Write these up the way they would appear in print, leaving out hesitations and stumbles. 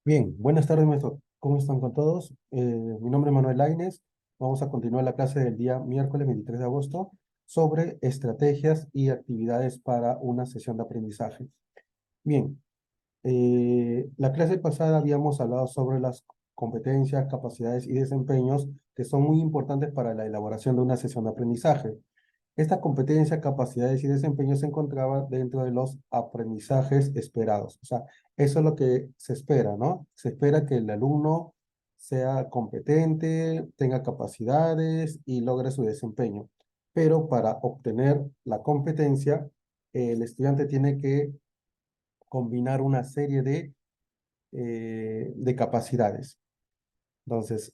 Bien, buenas tardes, maestro. ¿Cómo están con todos? Mi nombre es Manuel Lainez. Vamos a continuar la clase del día miércoles 23 de agosto sobre estrategias y actividades para una sesión de aprendizaje. Bien, la clase pasada habíamos hablado sobre las competencias, capacidades y desempeños que son muy importantes para la elaboración de una sesión de aprendizaje. Esta competencia, capacidades y desempeño se encontraba dentro de los aprendizajes esperados. O sea, eso es lo que se espera, ¿no? Se espera que el alumno sea competente, tenga capacidades y logre su desempeño. Pero para obtener la competencia, el estudiante tiene que combinar una serie de capacidades. Entonces,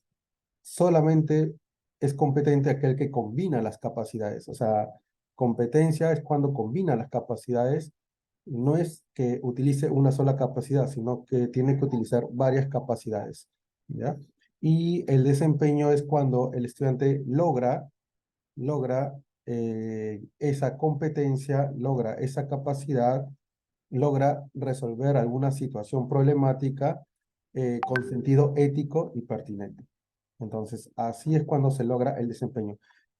solamente es competente aquel que combina las capacidades. O sea, competencia es cuando combina las capacidades. No es que utilice una sola capacidad, sino que tiene que utilizar varias capacidades, ¿ya? Y el desempeño es cuando el estudiante logra esa competencia, logra esa capacidad, logra resolver alguna situación problemática con sentido ético y pertinente. Entonces, así es cuando se logra el desempeño.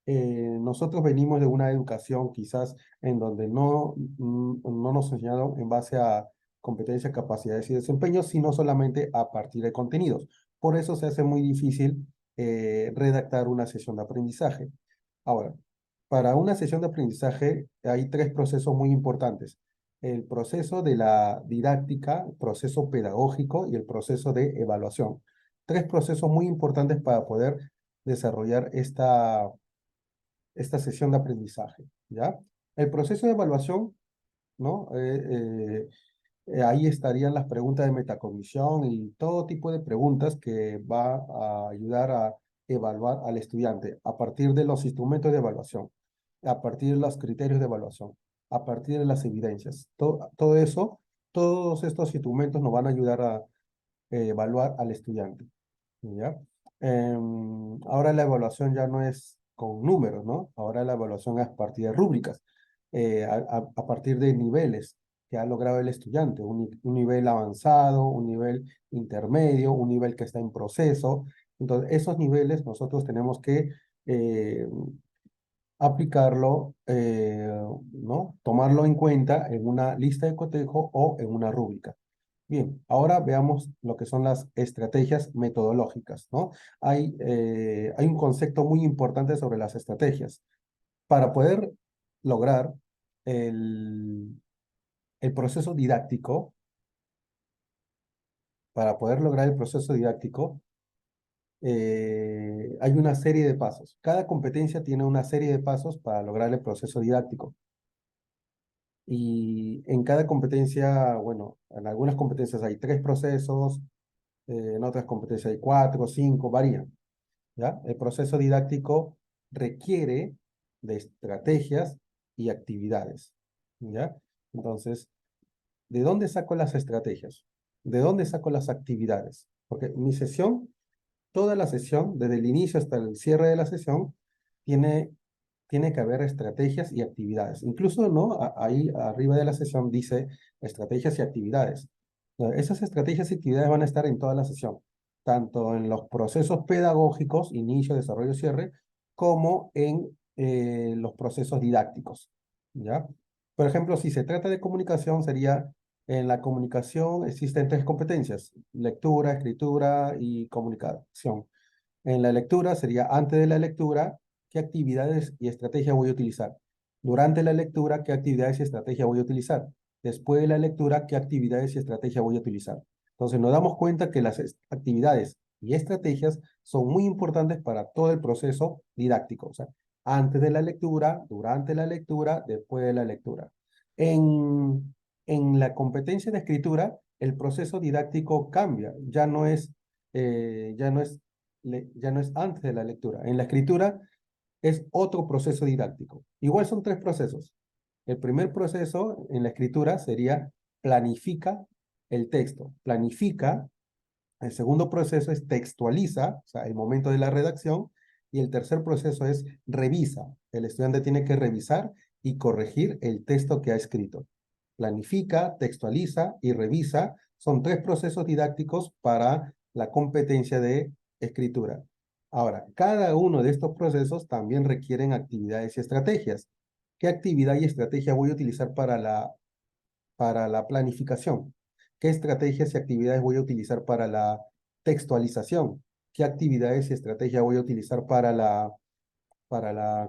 Nosotros venimos de una educación quizás en donde no nos enseñaron en base a competencias, capacidades y desempeño, sino solamente a partir de contenidos. Por eso se hace muy difícil redactar una sesión de aprendizaje. Ahora, para una sesión de aprendizaje hay tres procesos muy importantes. El proceso de la didáctica, el proceso pedagógico y el proceso de evaluación. Tres procesos muy importantes para poder desarrollar esta sesión de aprendizaje, ¿ya? El proceso de evaluación, ¿no? Ahí estarían las preguntas de metacognición y todo tipo de preguntas que va a ayudar a evaluar al estudiante a partir de los instrumentos de evaluación, a partir de los criterios de evaluación, a partir de las evidencias. Todo eso, todos estos instrumentos nos van a ayudar a evaluar al estudiante, ¿ya? Ahora la evaluación ya no es con números, ¿no? Ahora la evaluación es a partir de rúbricas, a partir de niveles que ha logrado el estudiante, un nivel avanzado, un nivel intermedio, un nivel que está en proceso. Entonces, esos niveles nosotros tenemos que eh, aplicarlo, ¿no? Tomarlo en cuenta en una lista de cotejo o en una rúbrica. Bien, ahora veamos lo que son las estrategias metodológicas, ¿no? Hay un concepto muy importante sobre las estrategias. Para poder lograr el, el proceso didáctico, para poder lograr el proceso didáctico, hay una serie de pasos. Cada competencia tiene una serie de pasos para lograr el proceso didáctico. Y en cada competencia, bueno, en algunas competencias hay tres procesos, en otras competencias hay cuatro, cinco, varían, ¿ya? El proceso didáctico requiere de estrategias y actividades, ¿ya? Entonces, ¿de dónde saco las estrategias? ¿De dónde saco las actividades? Porque mi sesión, toda la sesión, desde el inicio hasta el cierre de la sesión, tiene, tiene que haber estrategias y actividades. Incluso, ¿no? Ahí arriba de la sesión dice estrategias y actividades. Esas estrategias y actividades van a estar en toda la sesión, tanto en los procesos pedagógicos, inicio, desarrollo, cierre, como en los procesos didácticos, ¿ya? Por ejemplo, si se trata de comunicación, sería en la comunicación existen tres competencias: lectura, escritura y comunicación. En la lectura sería antes de la lectura, ¿qué actividades y estrategia voy a utilizar? Durante la lectura, ¿qué actividades y estrategia voy a utilizar? Después de la lectura, ¿qué actividades y estrategia voy a utilizar? Entonces nos damos cuenta que las actividades y estrategias son muy importantes para todo el proceso didáctico. O sea, antes de la lectura, durante la lectura, después de la lectura. En, en la competencia de escritura, el proceso didáctico cambia. Ya no es antes de la lectura. En la escritura es otro proceso didáctico. Igual son tres procesos. El primer proceso en la escritura sería planifica el texto. Planifica. El segundo proceso es textualiza, o sea, el momento de la redacción. Y el tercer proceso es revisa. El estudiante tiene que revisar y corregir el texto que ha escrito. Planifica, textualiza y revisa Son 3 procesos didácticos para la competencia de escritura. Ahora, cada uno de estos procesos también requieren actividades y estrategias. ¿Qué actividad y estrategia voy a utilizar para la planificación? ¿Qué estrategias y actividades voy a utilizar para la textualización? ¿Qué actividades y estrategias voy a utilizar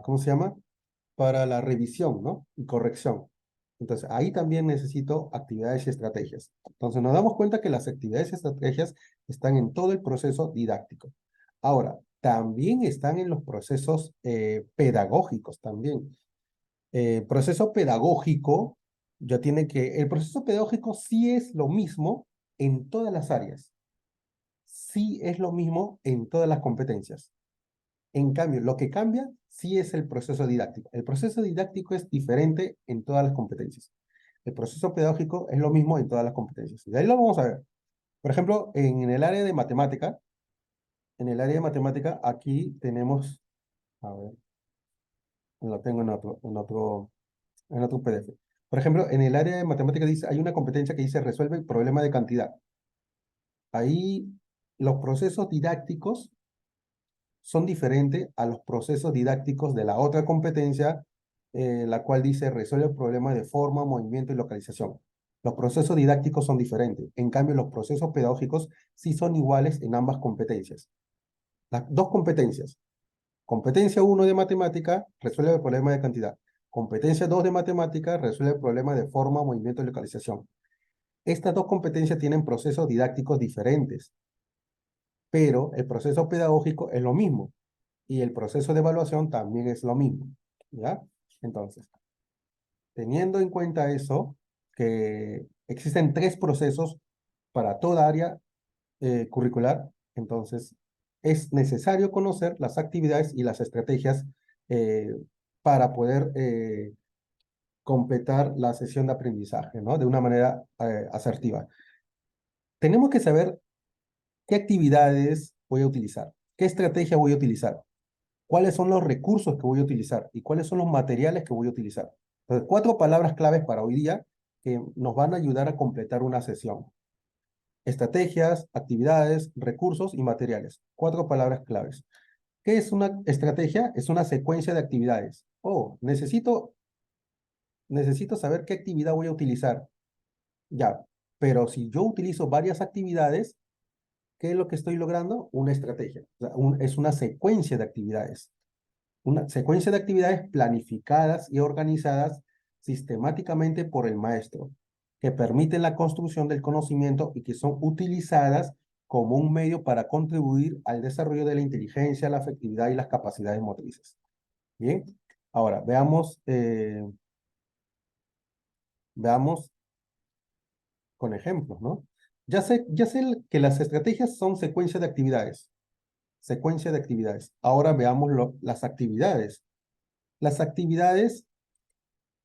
¿cómo se llama? Para la revisión, ¿no? Y corrección. Entonces, ahí también necesito actividades y estrategias. Entonces, nos damos cuenta que las actividades y estrategias están en todo el proceso didáctico. Ahora, también están en los procesos pedagógicos también. Proceso pedagógico, el proceso pedagógico sí es lo mismo en todas las áreas. Sí es lo mismo en todas las competencias. En cambio, lo que cambia sí es el proceso didáctico. El proceso didáctico es diferente en todas las competencias. El proceso pedagógico es lo mismo en todas las competencias. Y ahí lo vamos a ver. Por ejemplo, en el área de matemática, aquí tenemos, a ver, lo tengo en otro PDF. Por ejemplo, en el área de matemática dice, hay una competencia que dice resuelve el problema de cantidad. Ahí los procesos didácticos son diferentes a los procesos didácticos de la otra competencia, la cual dice resuelve el problema de forma, movimiento y localización. Los procesos didácticos son diferentes. En cambio, los procesos pedagógicos sí son iguales en ambas competencias. Las dos competencias. Competencia 1 de matemática, resuelve el problema de cantidad. Competencia 2 de matemática, resuelve el problema de forma, movimiento y localización. Estas dos competencias tienen procesos didácticos diferentes, pero el proceso pedagógico es lo mismo y el proceso de evaluación también es lo mismo, ¿ya? Entonces, teniendo en cuenta eso, que existen 3 procesos para toda área curricular, entonces es necesario conocer las actividades y las estrategias eh, para poder completar la sesión de aprendizaje, ¿no? De una manera asertiva. Tenemos que saber qué actividades voy a utilizar, qué estrategia voy a utilizar, cuáles son los recursos que voy a utilizar y cuáles son los materiales que voy a utilizar. Entonces, 4 palabras claves para hoy día que nos van a ayudar a completar una sesión. Estrategias, actividades, recursos y materiales. 4 palabras claves. ¿Qué es una estrategia? Es una secuencia de actividades. Oh, necesito saber qué actividad voy a utilizar. Ya, pero si yo utilizo varias actividades, ¿qué es lo que estoy logrando? Una estrategia. O sea, es una secuencia de actividades. Una secuencia de actividades planificadas y organizadas sistemáticamente por el maestro, que permiten la construcción del conocimiento y que son utilizadas como un medio para contribuir al desarrollo de la inteligencia, la afectividad y las capacidades motrices. Bien, ahora veamos con ejemplos, ¿no? Ya sé que las estrategias son secuencia de actividades, secuencia de actividades. Ahora veamos las actividades. Las actividades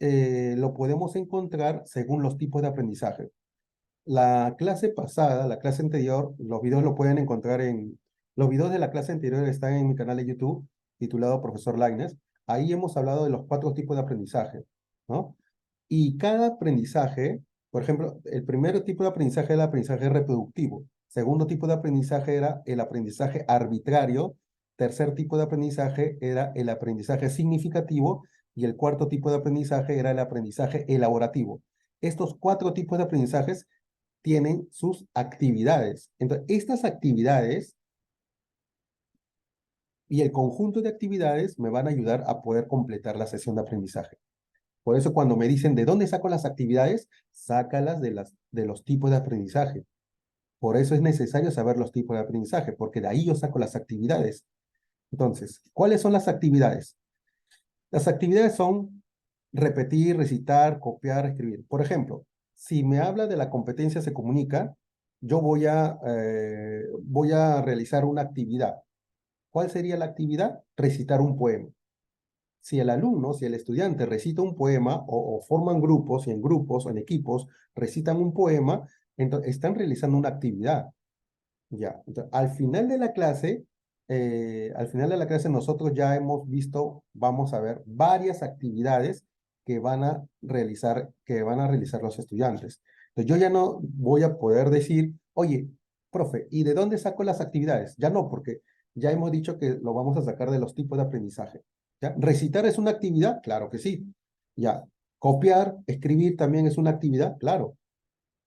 lo podemos encontrar según los tipos de aprendizaje. La clase pasada, la clase anterior, los videos de la clase anterior están en mi canal de YouTube, titulado Profesor Lainez. Ahí hemos hablado de los 4 tipos de aprendizaje, ¿no? Y cada aprendizaje, por ejemplo, el primer tipo de aprendizaje era el aprendizaje reproductivo. Segundo tipo de aprendizaje era el aprendizaje arbitrario. Tercer tipo de aprendizaje era el aprendizaje significativo. Y el cuarto tipo de aprendizaje era el aprendizaje elaborativo. Estos 4 tipos de aprendizajes tienen sus actividades. Entonces, estas actividades y el conjunto de actividades me van a ayudar a poder completar la sesión de aprendizaje. Por eso cuando me dicen de dónde saco las actividades, sácalas de los tipos de aprendizaje. Por eso es necesario saber los tipos de aprendizaje, porque de ahí yo saco las actividades. Entonces, ¿cuáles son las actividades? Las actividades son repetir, recitar, copiar, escribir. Por ejemplo, si me habla de la competencia se comunica, yo voy a realizar una actividad. ¿Cuál sería la actividad? Recitar un poema. Si el alumno, si el estudiante recita un poema o forman grupos y en grupos o en equipos recitan un poema, entonces están realizando una actividad. Ya, entonces, al final de la clase nosotros ya hemos visto, vamos a ver varias actividades que van a realizar los estudiantes. Entonces, yo ya no voy a poder decir, oye, profe, ¿y de dónde saco las actividades? Ya no, porque ya hemos dicho que lo vamos a sacar de los tipos de aprendizaje. ¿Ya? ¿Recitar es una actividad? Claro que sí. Ya. ¿Copiar, escribir también es una actividad? Claro.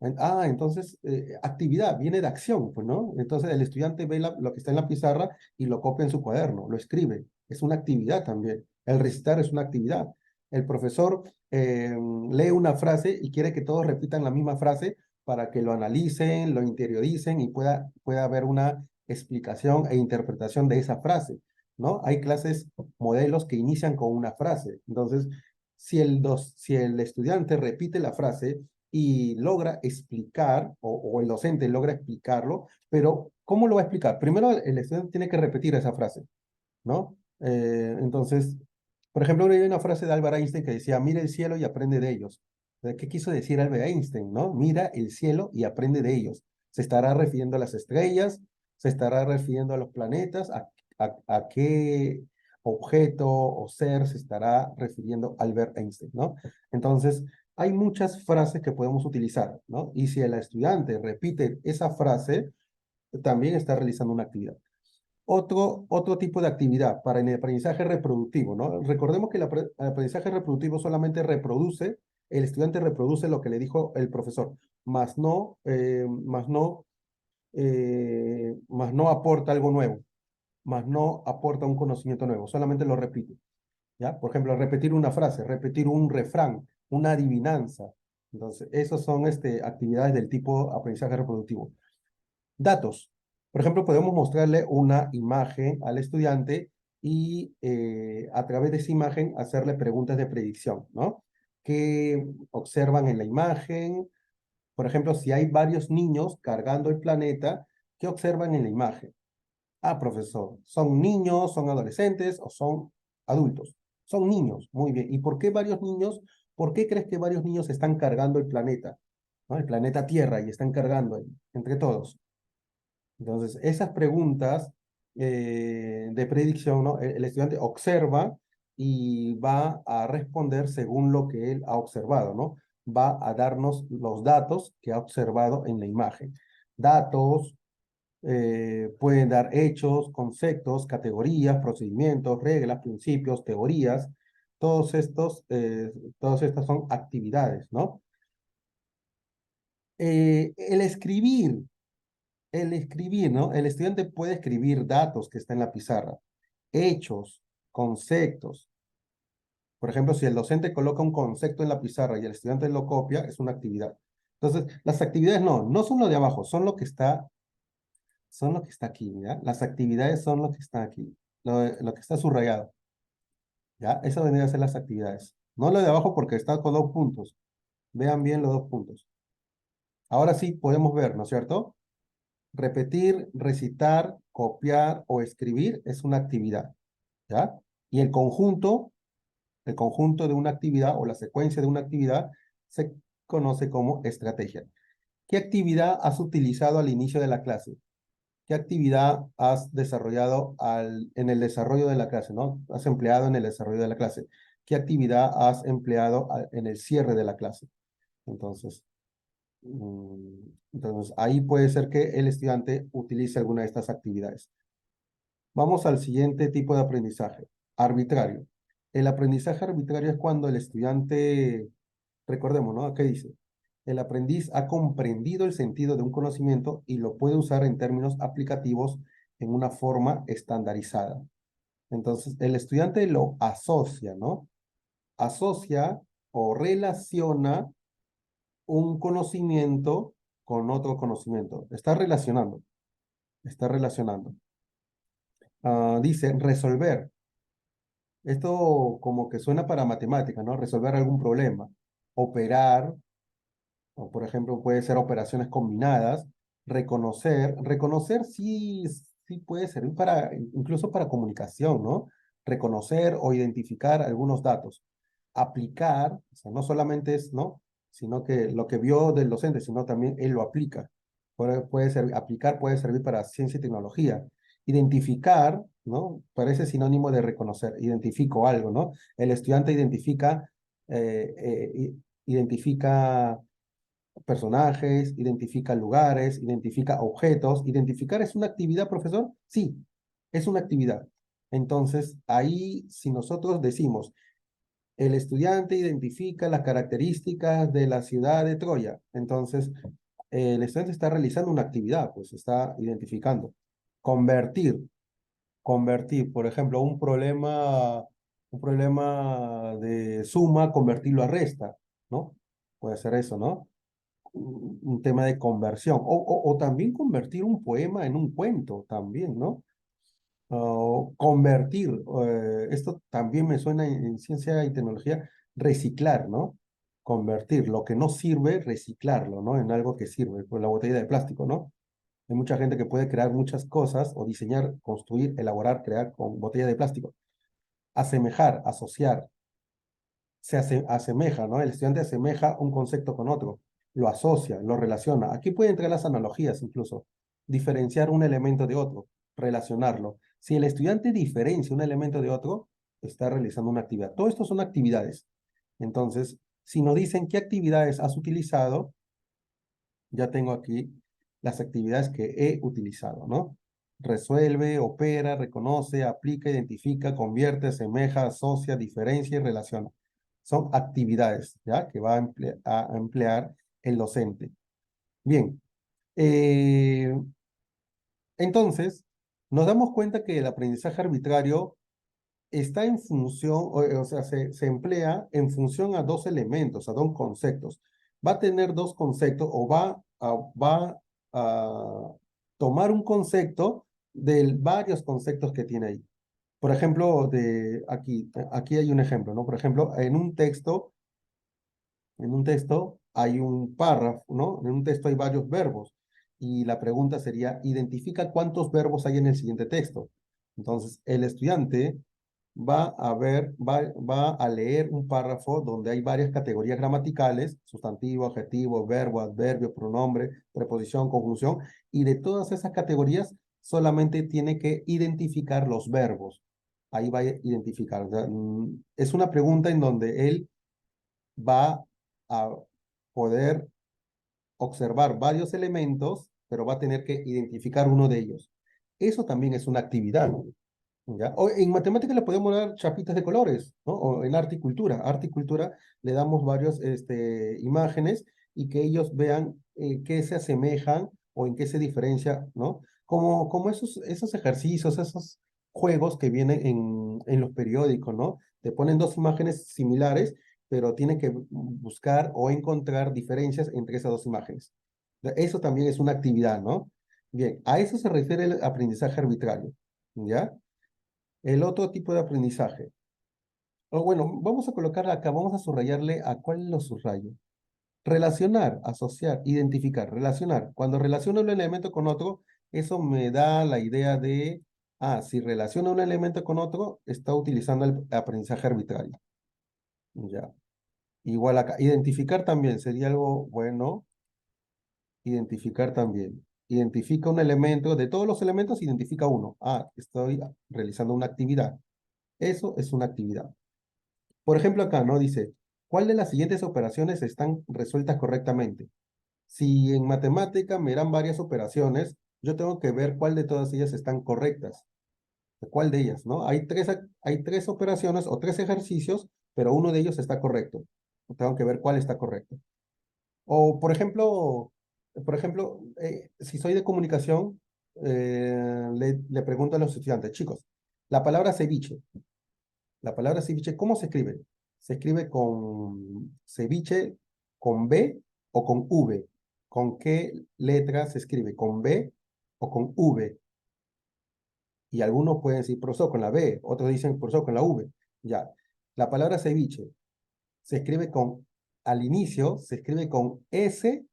Entonces, actividad viene de acción, pues, ¿no? Entonces, el estudiante ve lo que está en la pizarra y lo copia en su cuaderno, lo escribe. Es una actividad también. El recitar es una actividad. El profesor lee una frase y quiere que todos repitan la misma frase para que lo analicen, lo interioricen y pueda haber una explicación e interpretación de esa frase, ¿no? Hay clases, modelos que inician con una frase. Entonces, si el estudiante repite la frase, y logra explicar, o el docente logra explicarlo, pero ¿cómo lo va a explicar? Primero el estudiante tiene que repetir esa frase, ¿no? Entonces, por ejemplo, hay una frase de Albert Einstein que decía, mira el cielo y aprende de ellos. ¿Qué quiso decir Albert Einstein, no? Mira el cielo y aprende de ellos. Se estará refiriendo a las estrellas, se estará refiriendo a los planetas, a qué objeto o ser se estará refiriendo Albert Einstein, ¿no? Entonces, hay muchas frases que podemos utilizar, ¿no? Y si el estudiante repite esa frase, también está realizando una actividad. Otro tipo de actividad para el aprendizaje reproductivo, ¿no? Recordemos que el aprendizaje reproductivo solamente reproduce, el estudiante reproduce lo que le dijo el profesor, más no aporta algo nuevo, más no aporta un conocimiento nuevo, solamente lo repite, ¿ya? Por ejemplo, repetir una frase, repetir un refrán, una adivinanza. Entonces, esas son actividades del tipo aprendizaje reproductivo. Datos. Por ejemplo, podemos mostrarle una imagen al estudiante y a través de esa imagen hacerle preguntas de predicción, ¿no? ¿Qué observan en la imagen? Por ejemplo, si hay varios niños cargando el planeta, ¿qué observan en la imagen? Ah, profesor, ¿son niños, son adolescentes o son adultos? Son niños, muy bien. ¿Y por qué varios niños? ¿Por qué crees que varios niños están cargando el planeta? ¿No? El planeta Tierra y están cargando entre todos. Entonces, esas preguntas de predicción, ¿no? El estudiante observa y va a responder según lo que él ha observado, ¿no? Va a darnos los datos que ha observado en la imagen. Datos, pueden dar hechos, conceptos, categorías, procedimientos, reglas, principios, teorías. Todos todas estas son actividades, ¿no? El escribir. El escribir, ¿no? El estudiante puede escribir datos que están en la pizarra, hechos, conceptos. Por ejemplo, si el docente coloca un concepto en la pizarra y el estudiante lo copia, es una actividad. Entonces, las actividades no son lo de abajo, son lo que está aquí, ¿ya? Las actividades son lo que está aquí, lo que está subrayado, ¿ya? Eso vendría a ser las actividades. No lo de abajo porque está con 2 puntos. Vean bien los 2 puntos. Ahora sí podemos ver, ¿no es cierto? Repetir, recitar, copiar o escribir es una actividad, ¿ya? Y el conjunto de una actividad o la secuencia de una actividad se conoce como estrategia. ¿Qué actividad has utilizado al inicio de la clase? ¿Qué actividad has desarrollado en el desarrollo de la clase, ¿no? Has empleado en el desarrollo de la clase. ¿Qué actividad has empleado en el cierre de la clase? Entonces, entonces, ahí puede ser que el estudiante utilice alguna de estas actividades. Vamos al siguiente tipo de aprendizaje, arbitrario. El aprendizaje arbitrario es cuando el estudiante, recordemos, ¿no? ¿Qué dice? El aprendiz ha comprendido el sentido de un conocimiento y lo puede usar en términos aplicativos en una forma estandarizada. Entonces, el estudiante lo asocia, ¿no? Asocia o relaciona un conocimiento con otro conocimiento. Está relacionando, está relacionando. Dice resolver. Esto como que suena para matemática, ¿no? Resolver algún problema. Operar, o por ejemplo puede ser operaciones combinadas. Reconocer. Reconocer sí puede servir incluso para comunicación, ¿no? Reconocer o identificar algunos datos. Aplicar, o sea, no solamente es, ¿no? Sino que lo que vio del docente, sino también él lo aplica. Aplicar puede servir para ciencia y tecnología. Identificar, ¿no? Parece sinónimo de reconocer. Identifico algo, ¿no? El estudiante identifica personajes, identifica lugares, identifica objetos. ¿Identificar es una actividad, profesor? Sí, es una actividad. Entonces, ahí si nosotros decimos, el estudiante identifica las características de la ciudad de Troya, entonces el estudiante está realizando una actividad, pues está identificando. Convertir, convertir, por ejemplo, un problema de suma, convertirlo a resta, ¿no? Puede ser eso, ¿no? Un tema de conversión, o también convertir un poema en un cuento, también, ¿no? O convertir, esto también me suena en ciencia y tecnología, reciclar, ¿no? Convertir lo que no sirve, reciclarlo, ¿no? En algo que sirve, pues la botella de plástico, ¿no? Hay mucha gente que puede crear muchas cosas o diseñar, construir, elaborar, crear con botella de plástico. Asemejar, asociar, asemeja, ¿no? El estudiante asemeja un concepto con otro, lo asocia, lo relaciona. Aquí pueden entrar las analogías incluso, diferenciar un elemento de otro, relacionarlo. Si el estudiante diferencia un elemento de otro, está realizando una actividad. Todo esto son actividades. Entonces, si nos dicen qué actividades has utilizado, ya tengo aquí las actividades que he utilizado, ¿no? Resuelve, opera, reconoce, aplica, identifica, convierte, asemeja, asocia, diferencia y relaciona. Son actividades, ¿ya? Que va a emplear el docente. Bien, eh, entonces, nos damos cuenta que el aprendizaje arbitrario está en función, o sea, se emplea en función a dos elementos, a dos conceptos. Va a tener dos conceptos o va a tomar un concepto de varios conceptos que tiene ahí. Por ejemplo, aquí hay un ejemplo, ¿no? Por ejemplo, en un texto hay un párrafo, ¿no? En un texto hay varios verbos y la pregunta sería, identifica cuántos verbos hay en el siguiente texto. Entonces, el estudiante va a leer un párrafo donde hay varias categorías gramaticales, sustantivo, adjetivo, verbo, adverbio, pronombre, preposición, conjunción, y de todas esas categorías solamente tiene que identificar los verbos. Ahí va a identificar. O sea, es una pregunta en donde él va a poder observar varios elementos, pero va a tener que identificar uno de ellos. Eso también es una actividad. ¿Ya? O en matemáticas le podemos dar chapitas de colores, ¿no? O en arte y cultura. Arte y cultura le damos varios imágenes y que ellos vean qué se asemejan o en qué se diferencia, ¿no? Como esos ejercicios, esos juegos que vienen en los periódicos, ¿no? Te ponen dos imágenes similares, pero tienen que buscar o encontrar diferencias entre esas dos imágenes. Eso también es una actividad, ¿no? Bien, a eso se refiere el aprendizaje arbitrario, ¿ya? El otro tipo de aprendizaje. O bueno, vamos a colocarla acá, vamos a subrayarle a cuál lo subrayo. Relacionar, asociar, identificar, relacionar. Cuando relaciono un elemento con otro, eso me da la idea de, si relaciona un elemento con otro, está utilizando el aprendizaje arbitrario. Ya. Igual acá. Identificar también sería algo bueno. Identificar también. Identifica un elemento, de todos los elementos, identifica uno. Estoy realizando una actividad. Eso es una actividad. Por ejemplo, acá, ¿no? Dice, ¿cuál de las siguientes operaciones están resueltas correctamente? Si en matemática me dan varias operaciones, yo tengo que ver cuál de todas ellas están correctas. ¿Cuál de ellas, no? Hay tres operaciones o tres ejercicios, pero uno de ellos está correcto. Tengo que ver cuál está correcto. O, por ejemplo, si soy de comunicación, le pregunto a los estudiantes, chicos, la palabra ceviche. La palabra ceviche, ¿cómo se escribe? Se escribe con ceviche, con B o con V. ¿Con qué letra se escribe? ¿Con B o con V? Y algunos pueden decir, profesor, con la B, otros dicen, profesor, con la V. Ya. La palabra ceviche se escribe al inicio, se escribe con S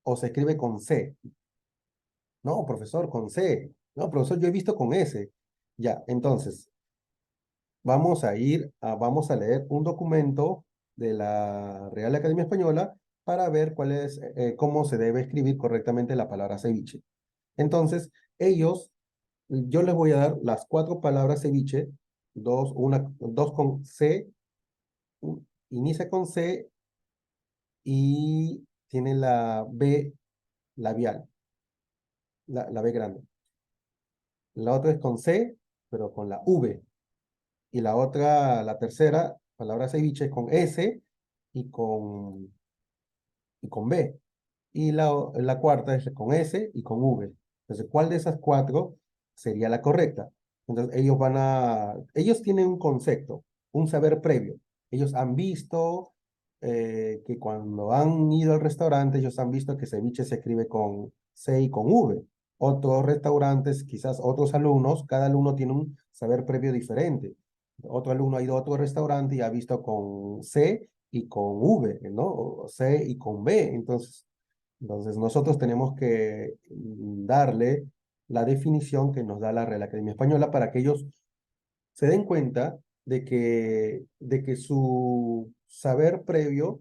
o se escribe con C. No, profesor, con C. No, profesor, yo he visto con S. Ya, entonces, vamos a leer un documento de la Real Academia Española para ver cómo se debe escribir correctamente la palabra ceviche. Entonces, yo les voy a dar las cuatro palabras ceviche, dos con C, inicia con C y tiene la B labial, la B grande. La otra es con C, pero con la V. Y la otra, la tercera palabra ceviche es con S y con B. Y la cuarta es con S y con V. Entonces, ¿cuál de esas cuatro sería la correcta? Entonces, ellos tienen un concepto, un saber previo. Ellos han visto que cuando han ido al restaurante, ellos han visto que ceviche se escribe con C y con V. Otros restaurantes, quizás otros alumnos, cada alumno tiene un saber previo diferente. Otro alumno ha ido a otro restaurante y ha visto con C y con V, ¿no? O C y con B. Entonces, nosotros tenemos que darle la definición que nos da la Real Academia Española para que ellos se den cuenta de que su saber previo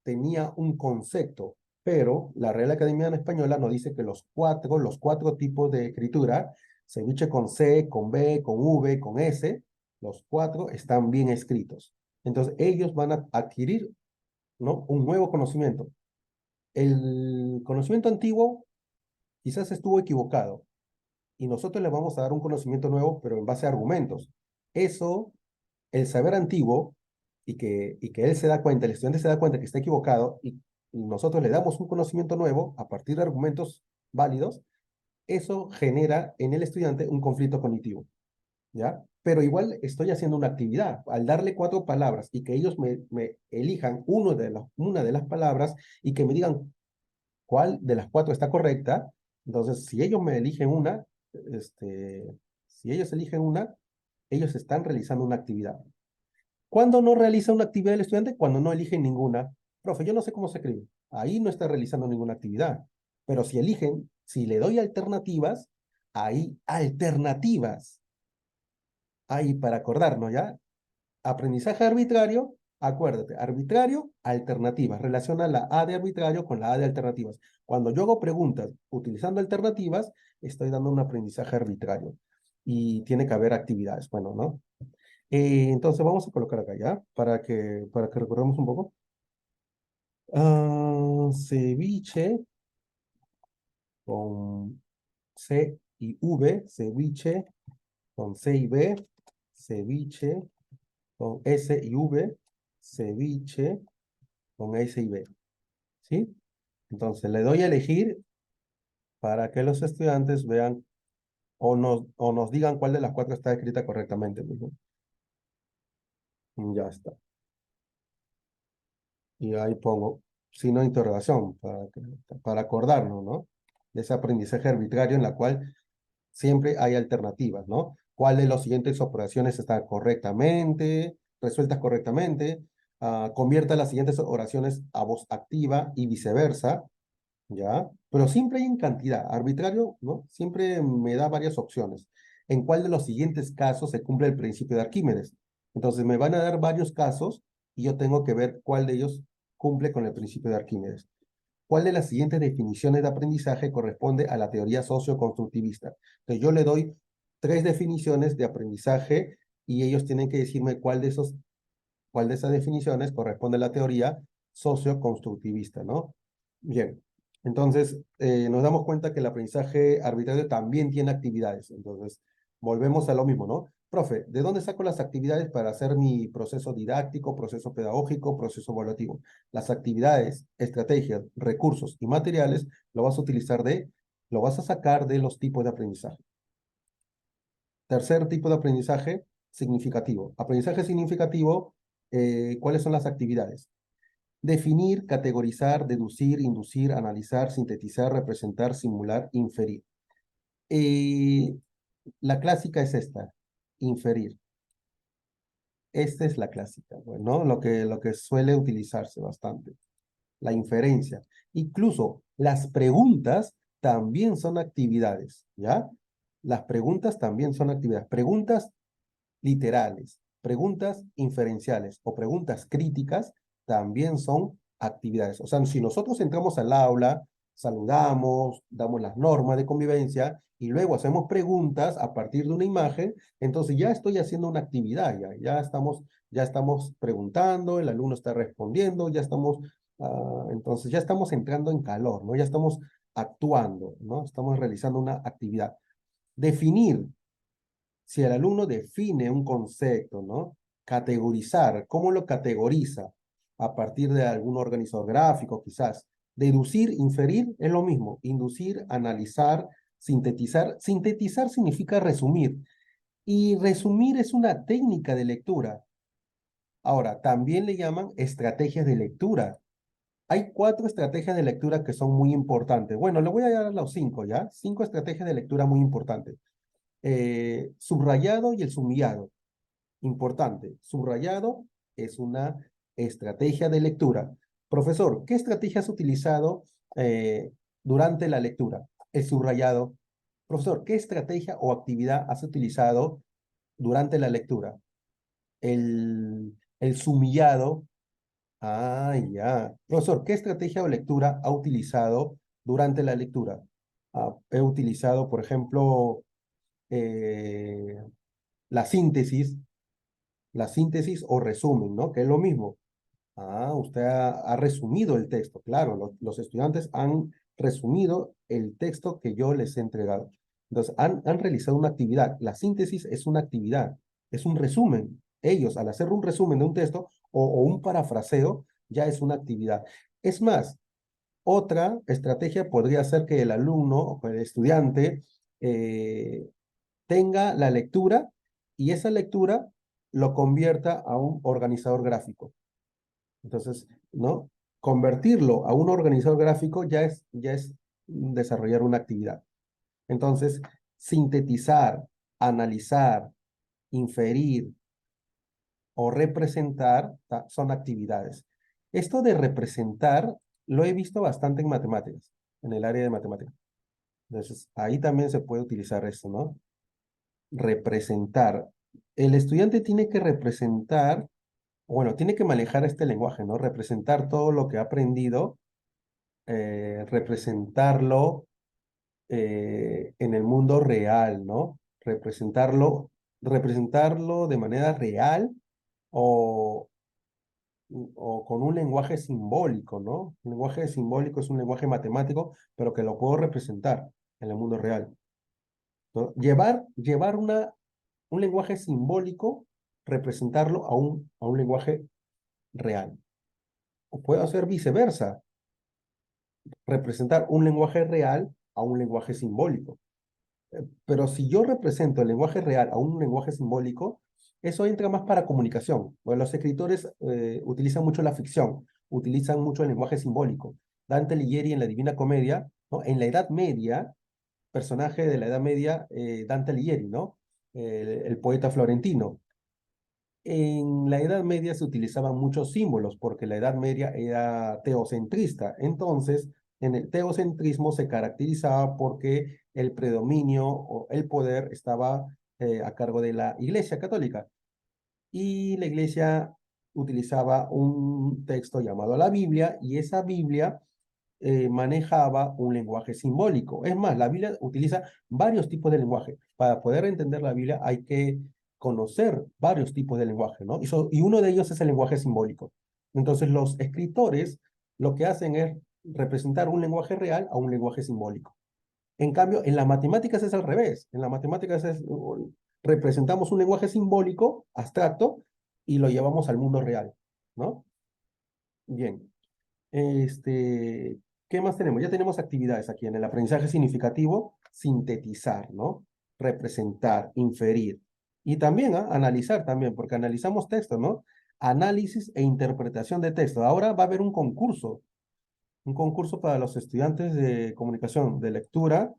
tenía un concepto, pero la Real Academia Española nos dice que los cuatro tipos de escritura, ceviche con C, con B, con V, con S, los cuatro están bien escritos. Entonces, ellos van a adquirir, ¿no?, un nuevo conocimiento. El conocimiento antiguo quizás estuvo equivocado y nosotros le vamos a dar un conocimiento nuevo, pero en base a argumentos. Eso, el saber antiguo y que él se da cuenta, el estudiante se da cuenta que está equivocado y nosotros le damos un conocimiento nuevo a partir de argumentos válidos, eso genera en el estudiante un conflicto cognitivo, ¿ya? Pero igual estoy haciendo una actividad. Al darle cuatro palabras y que ellos me elijan una de las palabras y que me digan cuál de las cuatro está correcta. Entonces, si ellos me eligen una, si ellos eligen una, ellos están realizando una actividad. ¿Cuándo no realiza una actividad el estudiante? Cuando no eligen ninguna. Profe, yo no sé cómo se escribe. Ahí no está realizando ninguna actividad. Pero si eligen, si le doy alternativas, hay alternativas. Ahí para acordarnos, ¿ya? Aprendizaje arbitrario, acuérdate, arbitrario, alternativas. Relaciona la A de arbitrario con la A de alternativas. Cuando yo hago preguntas utilizando alternativas, estoy dando un aprendizaje arbitrario. Y tiene que haber actividades. Bueno, ¿no? Entonces vamos a colocar acá ya, para que recordemos un poco. Ceviche con C y V, ceviche con C y B, ceviche con S y V, ceviche con S y B, ¿sí? Entonces le doy a elegir para que los estudiantes vean o nos digan cuál de las cuatro está escrita correctamente. ¿No? Ya está. Y ahí pongo signo de interrogación para acordarnos, ¿no? De ese aprendizaje arbitrario en la cual siempre hay alternativas, ¿no? ¿Cuál de las siguientes operaciones está correctamente, resueltas correctamente? Convierta las siguientes oraciones a voz activa y viceversa, ¿ya? Pero siempre hay en cantidad. Arbitrario, ¿no? Siempre me da varias opciones. ¿En cuál de los siguientes casos se cumple el principio de Arquímedes? Entonces me van a dar varios casos y yo tengo que ver cuál de ellos cumple con el principio de Arquímedes. ¿Cuál de las siguientes definiciones de aprendizaje corresponde a la teoría socioconstructivista? Entonces yo le doy tres definiciones de aprendizaje y ellos tienen que decirme cuál de esas definiciones corresponde a la teoría socioconstructivista, ¿no? Bien, entonces nos damos cuenta que el aprendizaje arbitrario también tiene actividades. Entonces, volvemos a lo mismo, ¿no? Profe, ¿de dónde saco las actividades para hacer mi proceso didáctico, proceso pedagógico, proceso evaluativo? Las actividades, estrategias, recursos y materiales lo vas a sacar de los tipos de aprendizaje. Tercer tipo de aprendizaje, significativo. Aprendizaje significativo, ¿cuáles son las actividades? Definir, categorizar, deducir, inducir, analizar, sintetizar, representar, simular, inferir. Eh, la clásica es esta, inferir. Esta es la clásica, ¿no? Lo que suele utilizarse bastante, la inferencia. Incluso las preguntas también son actividades, ¿ya? Las preguntas también son actividades. Preguntas literales, preguntas inferenciales o preguntas críticas también son actividades. O sea, si nosotros entramos al aula saludamos, damos las normas de convivencia y luego hacemos preguntas a partir de una imagen, entonces ya estoy haciendo una actividad, ya estamos preguntando, el alumno está respondiendo, entonces ya estamos entrando en calor, ¿no? Ya estamos actuando, ¿no? Estamos realizando una actividad. Definir, si el alumno define un concepto, ¿no? Categorizar, ¿cómo lo categoriza? A partir de algún organizador gráfico, quizás. Deducir, inferir, es lo mismo. Inducir, analizar, sintetizar. Sintetizar significa resumir. Y resumir es una técnica de lectura. Ahora, también le llaman estrategias de lectura. Hay 4 estrategias de lectura que son muy importantes. Bueno, le voy a dar los 5, ¿ya? 5 estrategias de lectura muy importantes. Subrayado y el sumillado. Importante, subrayado es una estrategia de lectura. Profesor, ¿qué estrategia has utilizado durante la lectura? El subrayado. Profesor, ¿qué estrategia o actividad has utilizado durante la lectura? El sumillado. Ah, ya. Profesor, ¿qué estrategia o lectura ha utilizado durante la lectura? He utilizado, por ejemplo, eh, la síntesis, o resumen, ¿no? Que es lo mismo. Usted ha resumido el texto, claro, los estudiantes han resumido el texto que yo les he entregado. Entonces, han realizado una actividad. La síntesis es una actividad, es un resumen. Ellos, al hacer un resumen de un texto o un parafraseo, ya es una actividad. Es más, otra estrategia podría ser que el alumno o el estudiante tenga la lectura y esa lectura lo convierta a un organizador gráfico. Entonces, ¿no? Convertirlo a un organizador gráfico ya es desarrollar una actividad. Entonces, sintetizar, analizar, inferir o representar son actividades. Esto de representar lo he visto bastante en matemáticas, en el área de matemáticas. Entonces, ahí también se puede utilizar esto, ¿no? Representar. El estudiante tiene que representar, bueno, tiene que manejar este lenguaje, ¿no? Representar todo lo que ha aprendido, representarlo en el mundo real, ¿no? Representarlo de manera real o, o con un lenguaje simbólico, ¿no? Un lenguaje simbólico es un lenguaje matemático, pero que lo puedo representar en el mundo real, ¿no? Llevar un lenguaje simbólico, representarlo a un lenguaje real. O puedo hacer viceversa, representar un lenguaje real a un lenguaje simbólico. Pero si yo represento el lenguaje real a un lenguaje simbólico, eso entra más para comunicación. Bueno, los escritores utilizan mucho la ficción, utilizan mucho el lenguaje simbólico. Dante Alighieri en la Divina Comedia, ¿no? En la Edad Media, personaje de la Edad Media, Dante Alighieri, ¿no? El poeta florentino. En la Edad Media se utilizaban muchos símbolos porque la Edad Media era teocentrista. Entonces, en el teocentrismo se caracterizaba porque el predominio o el poder estaba a cargo de la Iglesia Católica. Y la Iglesia utilizaba un texto llamado la Biblia y esa Biblia manejaba un lenguaje simbólico. Es más, la Biblia utiliza varios tipos de lenguaje. Para poder entender la Biblia hay que conocer varios tipos de lenguaje, ¿no? Y uno de ellos es el lenguaje simbólico. Entonces, los escritores lo que hacen es representar un lenguaje real a un lenguaje simbólico. En cambio, en las matemáticas es al revés. En las matemáticas representamos un lenguaje simbólico, abstracto, y lo llevamos al mundo real, ¿no? Bien. ¿Qué más tenemos? Ya tenemos actividades aquí en el aprendizaje significativo, sintetizar, ¿no? Representar, inferir. Y también, analizar también, porque analizamos texto, ¿no? Análisis e interpretación de texto. Ahora va a haber un concurso para los estudiantes de comunicación, de lectura,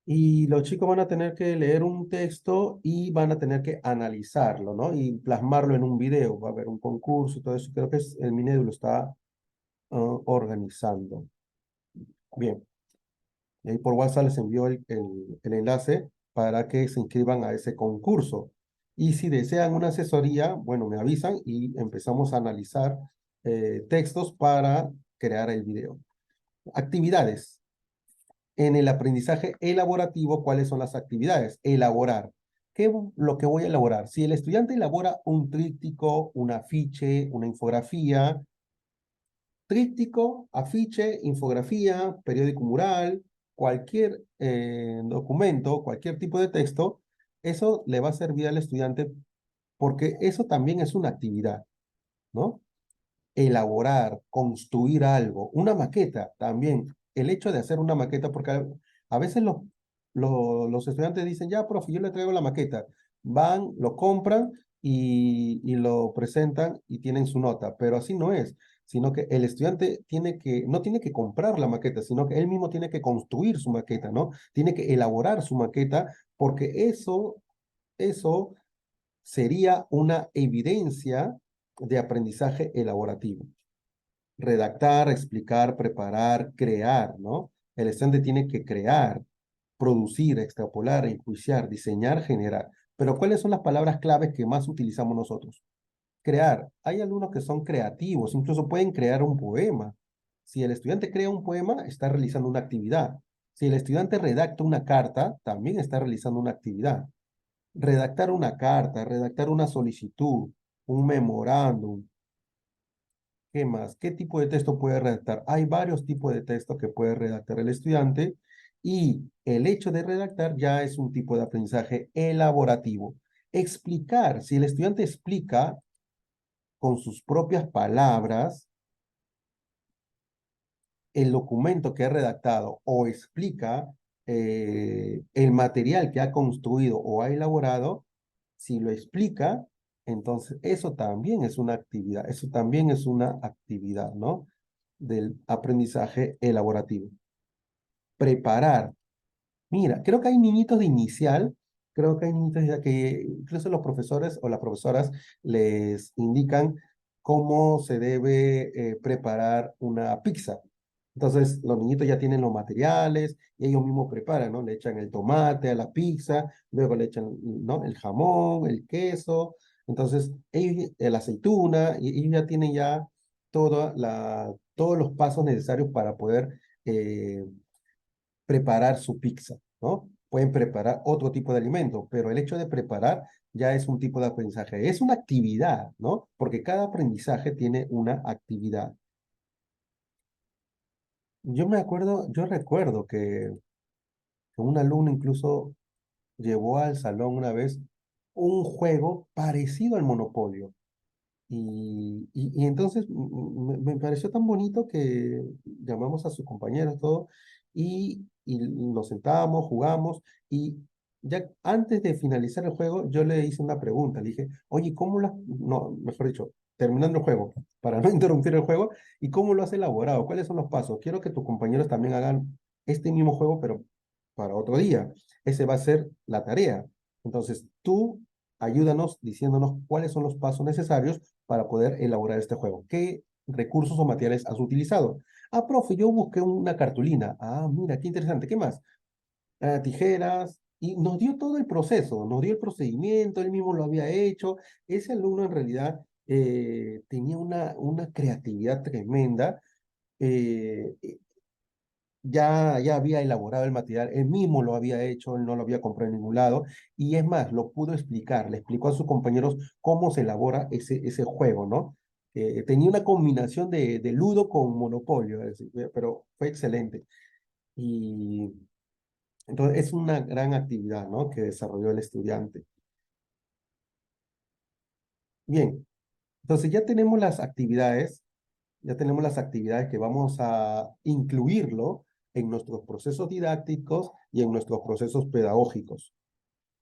y los chicos van a tener que leer un texto y van a tener que analizarlo, ¿no? Y plasmarlo en un video. Va a haber un concurso y todo eso. Creo que el Minedu lo está organizando. Bien, y ahí por WhatsApp les envió el enlace para que se inscriban a ese concurso. Y si desean una asesoría, bueno, me avisan y empezamos a analizar textos para crear el video. Actividades. En el aprendizaje elaborativo, ¿cuáles son las actividades? Elaborar. ¿Qué es lo que voy a elaborar? Si el estudiante elabora un tríptico, un afiche, una infografía, tríptico, afiche, infografía, periódico mural, cualquier documento, cualquier tipo de texto, eso le va a servir al estudiante porque eso también es una actividad, ¿no? Elaborar, construir algo, una maqueta también. El hecho de hacer una maqueta, porque a veces los estudiantes dicen, ya, profe, yo le traigo la maqueta. Van, lo compran y lo presentan y tienen su nota, pero así no es, sino que el estudiante no tiene que comprar la maqueta, sino que él mismo tiene que construir su maqueta, ¿no? Tiene que elaborar su maqueta, porque eso sería una evidencia de aprendizaje elaborativo. Redactar, explicar, preparar, crear, ¿no? El estudiante tiene que crear, producir, extrapolar, enjuiciar, diseñar, generar. Pero ¿cuáles son las palabras claves que más utilizamos nosotros? Crear. Hay algunos que son creativos, incluso pueden crear un poema. Si el estudiante crea un poema, está realizando una actividad. Si el estudiante redacta una carta, también está realizando una actividad. Redactar una carta, redactar una solicitud, un memorándum. ¿Qué más? ¿Qué tipo de texto puede redactar? Hay varios tipos de texto que puede redactar el estudiante y el hecho de redactar ya es un tipo de aprendizaje elaborativo. Explicar, si el estudiante explica con sus propias palabras el documento que ha redactado o explica el material que ha construido o ha elaborado, si lo explica, entonces eso también es una actividad, eso también es una actividad, ¿no? Del aprendizaje elaborativo. Preparar. Mira, creo que hay niñitos de inicial, creo que hay niñitos ya que incluso los profesores o las profesoras les indican cómo se debe preparar una pizza. Entonces, los niñitos ya tienen los materiales y ellos mismos preparan, ¿no? Le echan el tomate a la pizza, luego le echan, ¿no? El jamón, el queso, entonces, ellos, la aceituna, y ellos ya tienen ya todos los pasos necesarios para poder preparar su pizza, ¿no? Pueden preparar otro tipo de alimento, pero el hecho de preparar ya es un tipo de aprendizaje. Es una actividad, ¿no? Porque cada aprendizaje tiene una actividad. Yo recuerdo que un alumno incluso llevó al salón una vez un juego parecido al Monopolio. Y entonces me pareció tan bonito que llamamos a sus compañeros, todo, y nos sentábamos, jugamos, y ya antes de finalizar el juego, yo le hice una pregunta, le dije, oye, no, mejor dicho, terminando el juego, para no interrumpir el juego, ¿y cómo lo has elaborado? ¿Cuáles son los pasos? Quiero que tus compañeros también hagan este mismo juego, pero para otro día. Ese va a ser la tarea. Entonces, tú ayúdanos diciéndonos cuáles son los pasos necesarios para poder elaborar este juego. ¿Qué recursos o materiales has utilizado? Ah, profe, yo busqué una cartulina. Ah, mira, qué interesante. ¿Qué más? Tijeras. Y nos dio todo el proceso, nos dio el procedimiento, él mismo lo había hecho. Ese alumno en realidad tenía una creatividad tremenda. eh, ya había elaborado el material, él mismo lo había hecho, él no lo había comprado en ningún lado, y es más, lo pudo explicar, le explicó a sus compañeros cómo se elabora ese juego, ¿no? Tenía una combinación de Ludo con Monopolio, es decir, pero fue excelente. Y entonces es una gran actividad, ¿no? Que desarrolló el estudiante. Bien, entonces ya tenemos las actividades que vamos a incluirlo en nuestros procesos didácticos y en nuestros procesos pedagógicos.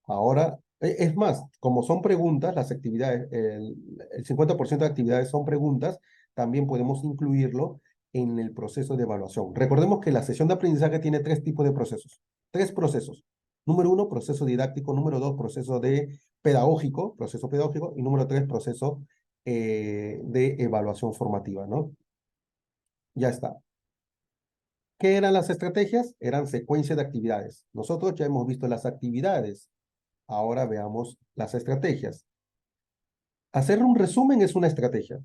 Ahora, es más, como son preguntas, las actividades, el 50% de actividades son preguntas, también podemos incluirlo en el proceso de evaluación. Recordemos que la sesión de aprendizaje tiene tres tipos de procesos. Tres procesos. Número uno, proceso didáctico. Número dos, proceso pedagógico. Y número tres, proceso de evaluación formativa, ¿no? Ya está. ¿Qué eran las estrategias? Eran secuencia de actividades. Nosotros ya hemos visto las actividades. Ahora veamos las estrategias. Hacer un resumen es una estrategia.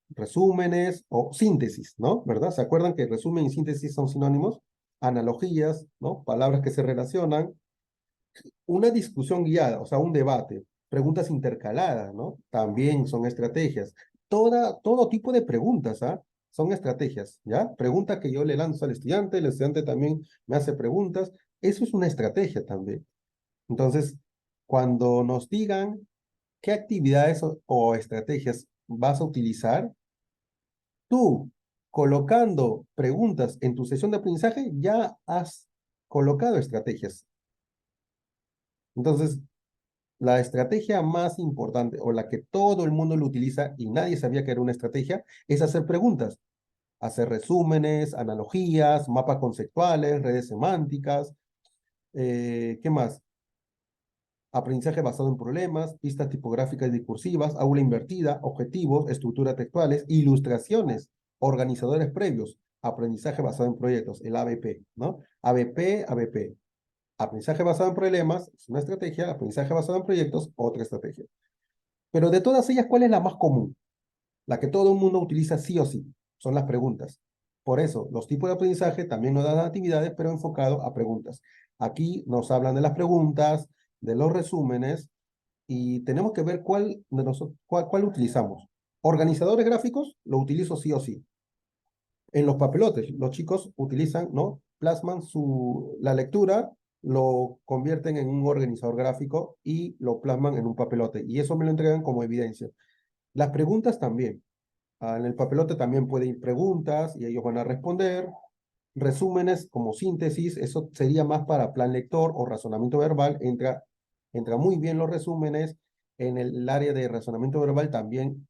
resúmenes o síntesis, ¿no? ¿Verdad? ¿Se acuerdan que resumen y síntesis son sinónimos? Analogías, ¿no? Palabras que se relacionan. Una discusión guiada, o sea, un debate. Preguntas intercaladas, ¿no? También son estrategias. Todo tipo de preguntas, ¿ah? Son estrategias, ¿ya? Pregunta que yo le lanzo al estudiante, el estudiante también me hace preguntas. Eso es una estrategia también. Entonces, cuando nos digan qué actividades o estrategias vas a utilizar, tú, colocando preguntas en tu sesión de aprendizaje, ya has colocado estrategias. Entonces, la estrategia más importante o la que todo el mundo lo utiliza y nadie sabía que era una estrategia es hacer preguntas, hacer resúmenes, analogías, mapas conceptuales, redes semánticas, ¿qué más? Aprendizaje basado en problemas, pistas tipográficas y discursivas, aula invertida, objetivos, estructuras textuales, ilustraciones, organizadores previos, aprendizaje basado en proyectos, el ABP, ¿no? ABP, ABP. Aprendizaje basado en problemas es una estrategia, aprendizaje basado en proyectos, otra estrategia. Pero de todas ellas, ¿cuál es la más común? La que todo el mundo utiliza sí o sí, son las preguntas. Por eso, los tipos de aprendizaje también nos dan actividades, pero enfocado a preguntas. Aquí nos hablan de las preguntas, de los resúmenes, y tenemos que ver cuál utilizamos. Organizadores gráficos, lo utilizo sí o sí. En los papelotes, los chicos utilizan, ¿no? Plasman la lectura, lo convierten en un organizador gráfico y lo plasman en un papelote. Y eso me lo entregan como evidencia. Las preguntas también. En el papelote también puede ir preguntas y ellos van a responder. Resúmenes como síntesis, eso sería más para plan lector o razonamiento verbal. Entra muy bien los resúmenes. En el área de razonamiento verbal también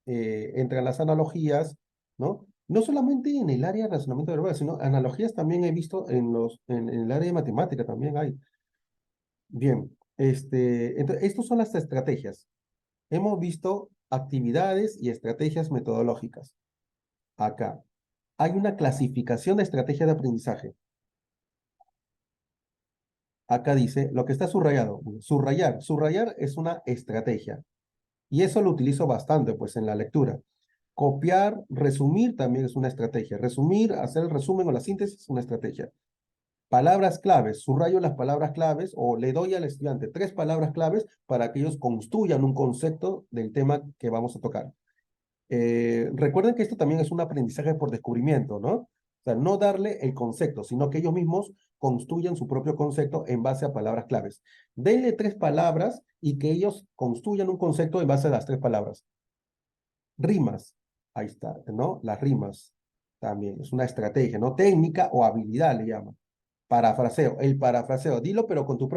entran las analogías, ¿no? No solamente en el área de razonamiento verbal, sino analogías también he visto en el área de matemática también hay. Bien, entonces, estas son las estrategias. Hemos visto actividades y estrategias metodológicas. Acá hay una clasificación de estrategias de aprendizaje. Acá dice lo que está subrayado. Subrayar es una estrategia. Y eso lo utilizo bastante, pues, en la lectura. Copiar, resumir también es una estrategia. Resumir, hacer el resumen o la síntesis es una estrategia. Palabras claves, subrayo las palabras claves o le doy al estudiante 3 palabras claves para que ellos construyan un concepto del tema que vamos a tocar. Recuerden que esto también es un aprendizaje por descubrimiento, ¿no? O sea, no darle el concepto, sino que ellos mismos construyan su propio concepto en base a palabras claves. Denle 3 palabras y que ellos construyan un concepto en base a las 3 palabras. Rimas, ahí está, ¿no? Las rimas también es una estrategia, ¿no? Técnica o habilidad le llaman. Parafraseo, el parafraseo, dilo pero con tu propio